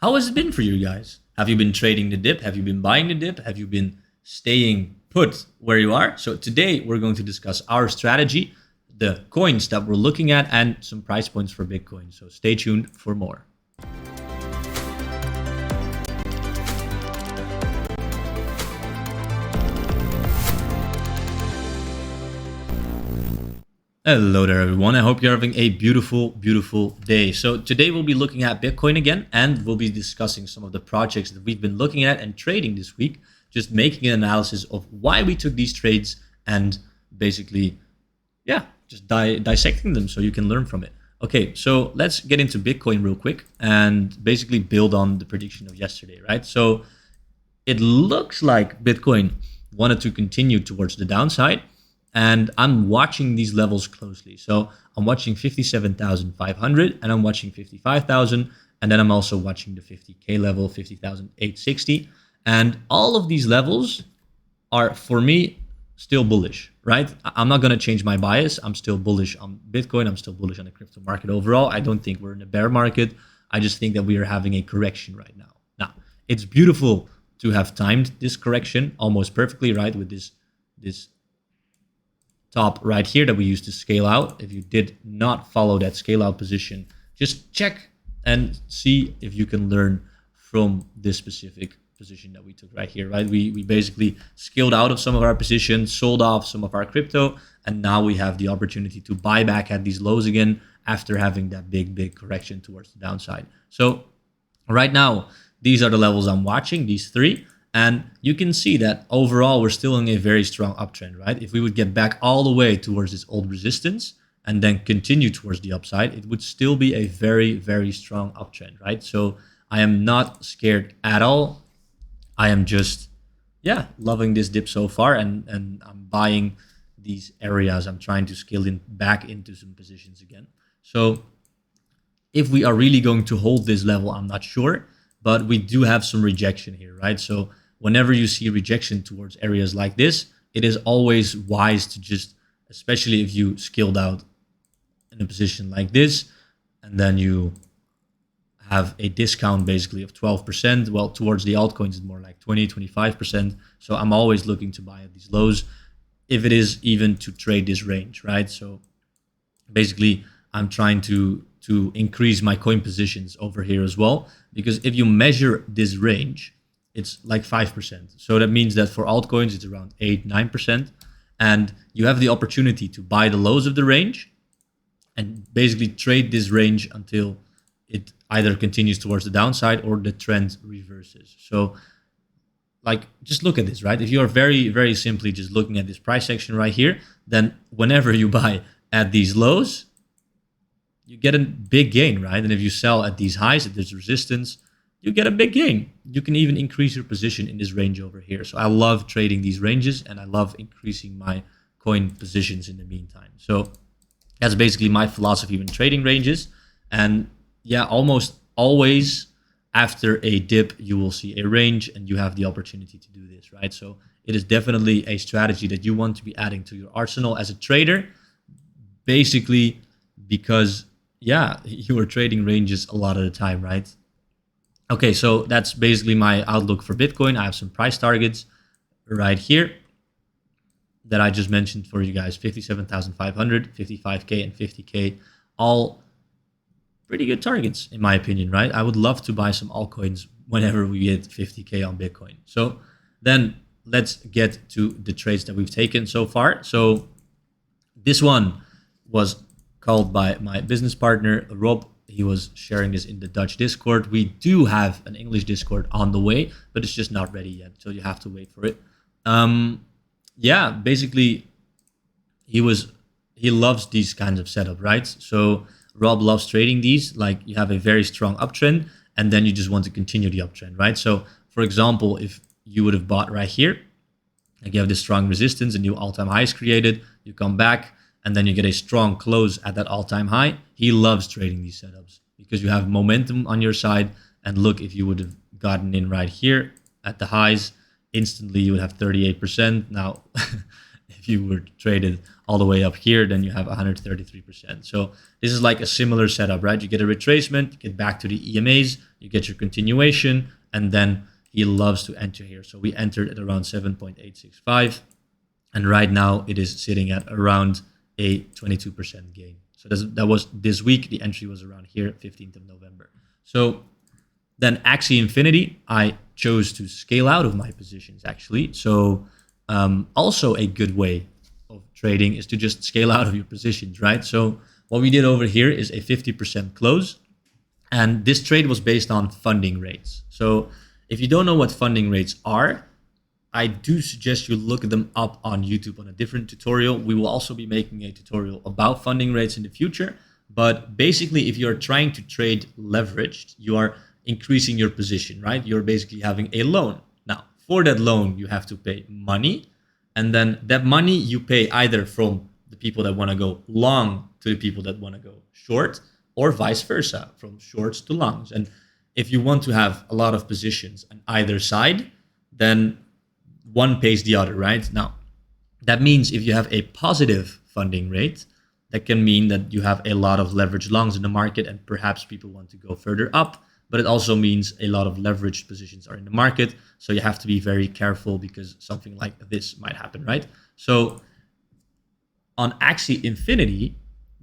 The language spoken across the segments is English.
How has it been for you guys? Have you been trading the dip? Have you been buying the dip? Have you been staying put where you are? So today we're going to discuss our strategy, the coins that we're looking at, and some price points for Bitcoin. So stay tuned for more. Hello there, everyone. I hope you're having a beautiful, beautiful day. So today we'll be looking at Bitcoin again, and we'll be discussing some of the projects that we've been looking at and trading this week, just making an analysis of why we took these trades and basically, just dissecting them so you can learn from it. Okay, so let's get into Bitcoin real quick and basically build on the prediction of yesterday, right? So it looks like Bitcoin wanted to continue towards the downside, and I'm watching these levels closely. So I'm watching 57,500 and I'm watching 55,000. And then I'm also watching the 50K level, 50,860. And all of these levels are, for me, still bullish, right? I'm not going to change my bias. I'm still bullish on Bitcoin. I'm still bullish on the crypto market overall. I don't think we're in a bear market. I just think that we are having a correction right now. Now, it's beautiful to have timed this correction almost perfectly, right? With this top right here that we used to scale out. If you did not follow that scale out position, just check and see if you can learn from this specific position that we took right here, right? We basically scaled out of some of our positions, sold off some of our crypto, and now we have the opportunity to buy back at these lows again after having that big correction towards the downside. So right now, these are the levels I'm watching, these three. And you can see that overall, we're still in a very strong uptrend, right? If we would get back all the way towards this old resistance and then continue towards the upside, it would still be a very, very strong uptrend, right? So I am not scared at all. I am just, loving this dip so far, and I'm buying these areas. I'm trying to scale in back into some positions again. So if we are really going to hold this level, I'm not sure, but we do have some rejection here, right? So whenever you see rejection towards areas like this, it is always wise to just, especially if you scaled out in a position like this, and then you have a discount basically of 12%. Well, towards the altcoins, it's more like 20, 25%. So I'm always looking to buy at these lows, if it is even to trade this range, right? So basically, I'm trying to increase my coin positions over here as well, because if you measure this range, it's like 5%. So that means that for altcoins, it's around 8, 9%. And you have the opportunity to buy the lows of the range and basically trade this range until it either continues towards the downside or the trend reverses. So like, just look at this, right? If you are very, very simply just looking at this price action right here, then whenever you buy at these lows, you get a big gain, right? And if you sell at these highs, if there's resistance, you get a big gain. You can even increase your position in this range over here. So I love trading these ranges, and I love increasing my coin positions in the meantime. So that's basically my philosophy when trading ranges. And almost always after a dip, you will see a range and you have the opportunity to do this, right? So it is definitely a strategy that you want to be adding to your arsenal as a trader, basically because you are trading ranges a lot of the time, right? Okay, so that's basically my outlook for Bitcoin. I have some price targets right here that I just mentioned for you guys: 57,500, 55K, and 50K. All pretty good targets, in my opinion, right? I would love to buy some altcoins whenever we get 50K on Bitcoin. So then let's get to the trades that we've taken so far. So this one was called by my business partner, Rob. He was sharing this in the Dutch Discord. We do have an English Discord on the way, but it's just not ready yet, so you have to wait for it. Basically, he loves these kinds of setup, right? So Rob loves trading these. Like, you have a very strong uptrend, and then you just want to continue the uptrend, right? So, for example, if you would have bought right here, like you have this strong resistance, a new all-time high is created, you come back, and then you get a strong close at that all-time high. He loves trading these setups because you have momentum on your side. And look, if you would have gotten in right here at the highs, instantly you would have 38%. Now, if you were traded all the way up here, then you have 133%. So this is like a similar setup, right? You get a retracement, get back to the EMAs, you get your continuation, and then he loves to enter here. So we entered at around 7.865, and right now it is sitting at around a 22% gain. So that was this week. The entry was around here, 15th of November. So then Axie Infinity, I chose to scale out of my positions actually. So also a good way of trading is to just scale out of your positions, right? So what we did over here is a 50% close. And this trade was based on funding rates. So if you don't know what funding rates are, I do suggest you look them up on YouTube on a different tutorial. We will also be making a tutorial about funding rates in the future. But basically, if you're trying to trade leveraged, you are increasing your position, right? You're basically having a loan. Now, for that loan, you have to pay money. And then that money you pay either from the people that want to go long to the people that want to go short, or vice versa, from shorts to longs. And if you want to have a lot of positions on either side, then one pays the other, right? Now, that means if you have a positive funding rate, that can mean that you have a lot of leveraged longs in the market and perhaps people want to go further up. But it also means a lot of leveraged positions are in the market. So you have to be very careful because something like this might happen, right? So on Axie Infinity,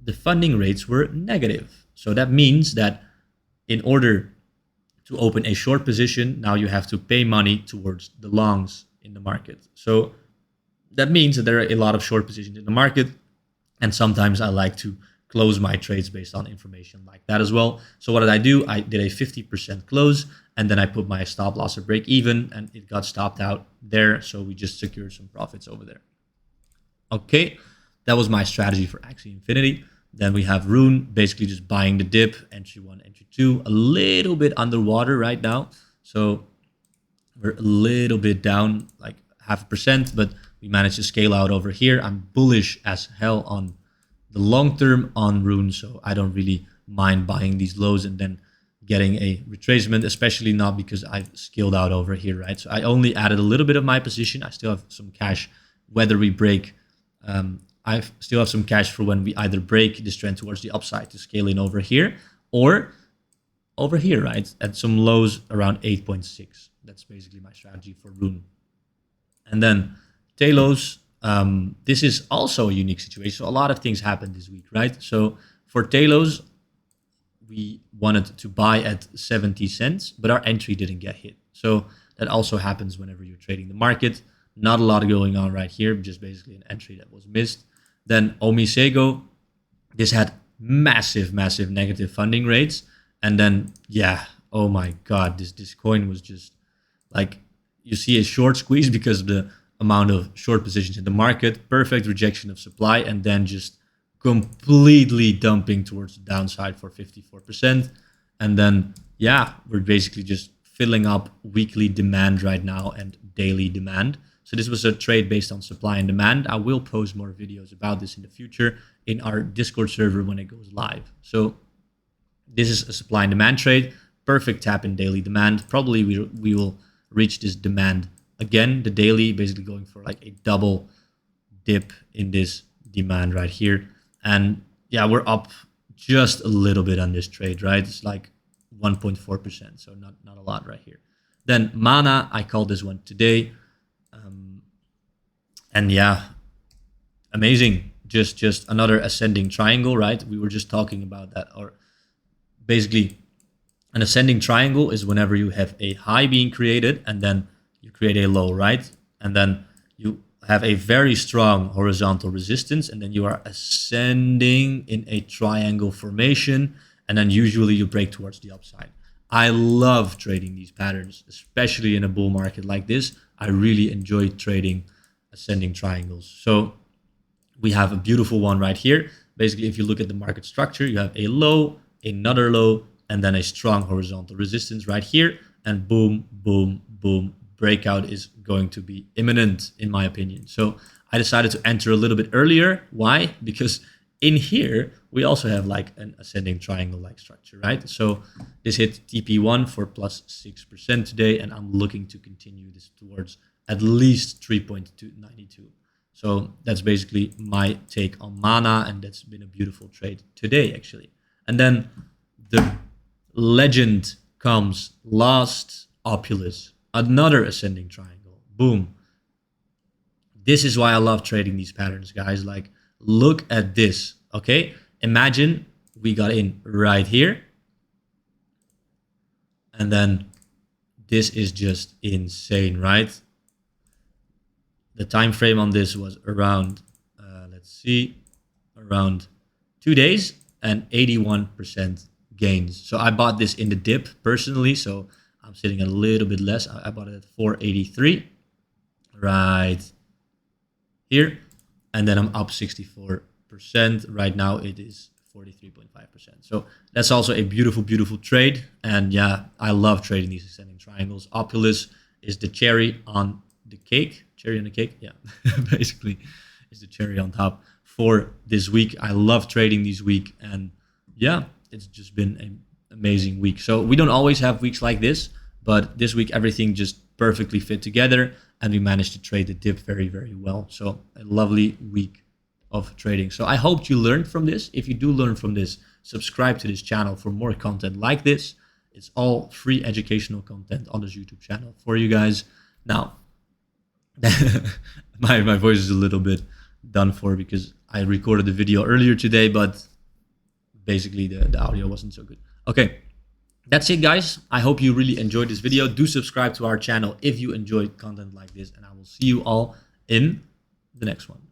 the funding rates were negative. So that means that in order to open a short position, now you have to pay money towards the longs in the market. So that means that there are a lot of short positions in the market. And sometimes I like to close my trades based on information like that as well. So what did I do? I did a 50% close, and then I put my stop loss or break even, and it got stopped out there. So we just secured some profits over there. Okay, that was my strategy for Axie Infinity. Then we have RUNE, basically just buying the dip, entry 1, entry 2, a little bit underwater right now. So we're a little bit down, like 0.5%, but we managed to scale out over here. I'm bullish as hell on the long term on RUNE, so I don't really mind buying these lows and then getting a retracement, especially not because I've scaled out over here, right? So I only added a little bit of my position. I still have some cash, whether we break. I still have some cash for when we either break this trend towards the upside to scale in over here, or over here, right? At some lows around 8.6. That's basically my strategy for RUNE. And then TLOS, this is also a unique situation. So a lot of things happened this week, right? So for TLOS, we wanted to buy at 70 cents, but our entry didn't get hit. So that also happens whenever you're trading the market. Not a lot going on right here, just basically an entry that was missed. Then OMG, this had massive negative funding rates. And then, yeah, oh my God, this coin was just like, you see a short squeeze because of the amount of short positions in the market, perfect rejection of supply, and then just completely dumping towards the downside for 54%. And then, yeah, we're basically just filling up weekly demand right now and daily demand. So this was a trade based on supply and demand. I will post more videos about this in the future in our Discord server when it goes live. So this is a supply and demand trade, perfect tap in daily demand. Probably we will reach this demand again, the daily, basically going for like a double dip in this demand right here. And yeah, we're up just a little bit on this trade, right? It's like 1.4%, so not a lot right here. Then Mana, I called this one today. And yeah, amazing. Just another ascending triangle, right? We were just talking about that. Or basically, an ascending triangle is whenever you have a high being created and then you create a low, right? And then you have a very strong horizontal resistance, and then you are ascending in a triangle formation, and then usually you break towards the upside. I love trading these patterns, especially in a bull market like this. I really enjoy trading ascending triangles. So we have a beautiful one right here. Basically, if you look at the market structure, you have a low, another low, and then a strong horizontal resistance right here, and boom, boom, boom. Breakout is going to be imminent, in my opinion. So I decided to enter a little bit earlier. Why? Because in here, we also have like an ascending triangle-like structure, right? So this hit TP1 for plus 6% today, and I'm looking to continue this towards at least 3.92. So that's basically my take on Mana, and that's been a beautiful trade today, actually. And then the legend comes last Opulus, another ascending triangle. Boom. This is why I love trading these patterns, guys. Like, look at this, okay? Imagine we got in right here. And then this is just insane, right? The time frame on this was around, let's see, around 2 days and 81% gains. So I bought this in the dip personally, so I'm sitting a little bit less. I bought it at 483 right here, and then I'm up 64%. Right now it is 43.5%. So that's also a beautiful, beautiful trade. And yeah, I love trading these ascending triangles. Opulus is the cherry on the cake. Cherry on the cake, yeah, basically is the cherry on top for this week. I love trading this week, and yeah, it's just been an amazing week. So we don't always have weeks like this, but this week everything just perfectly fit together, and we managed to trade the dip very, very well. So a lovely week of trading. So I hope you learned from this. If you do learn from this, subscribe to this channel for more content like this. It's all free educational content on this YouTube channel for you guys. Now, my voice is a little bit done for because I recorded the video earlier today, but basically the audio wasn't so good. Okay, that's it, guys. I hope you really enjoyed this video. Do subscribe to our channel if you enjoyed content like this, and I will see you all in the next one.